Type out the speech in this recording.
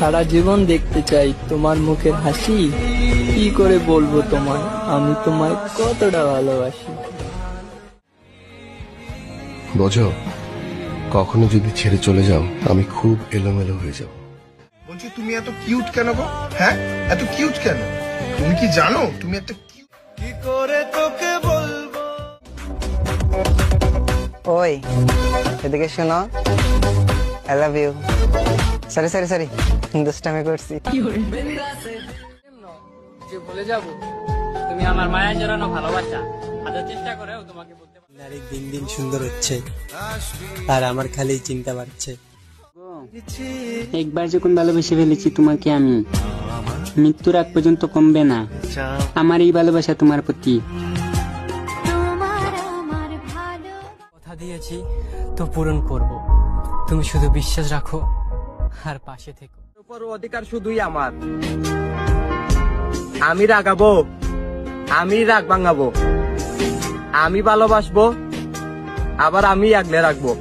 সারা জীবন দেখতে চাই তোমার মুখের হাসি। কি করে বলবো তোমায় আমি তোমায় কতটা ভালোবাসি। বোঝো, কখনো যদি ছেড়ে চলে যাও আমি খুব এলোমেলো হয়ে যাব। বলছি তুমি এত কিউট কেন গো? হ্যাঁ, এত কিউট কেন? তুমি কি জানো তুমি এত কি করে তোকে বলবো? ওই এদিকে শোনো, I love you. Sorry sorry sorry, দুষ্টামি করছি। যে বলে যাবো তুমি আমার মায়া জড়ানো ভালোবাসা হাজার চেষ্টা করেও তোমাকে বলতে নারী দিন দিন সুন্দর হচ্ছে, আর আমার খালি চিন্তা বাড়ছে। একবার যখন ভালোবেসে ফেলেছি তোমাকে আমি, মৃত্যুর আগ পর্যন্ত কমবে না আমার এই ভালোবাসা তোমার প্রতি। কথা দিয়েছি তো পূরণ করব, তুমি শুধু বিশ্বাস রাখো আর পাশে থেকো। অধিকার শুধুই আমার, আমি রাগাবো, আমি রাগ ভাঙাবো, আমি ভালোবাসবো, আবার আমি আগলে রাখবো।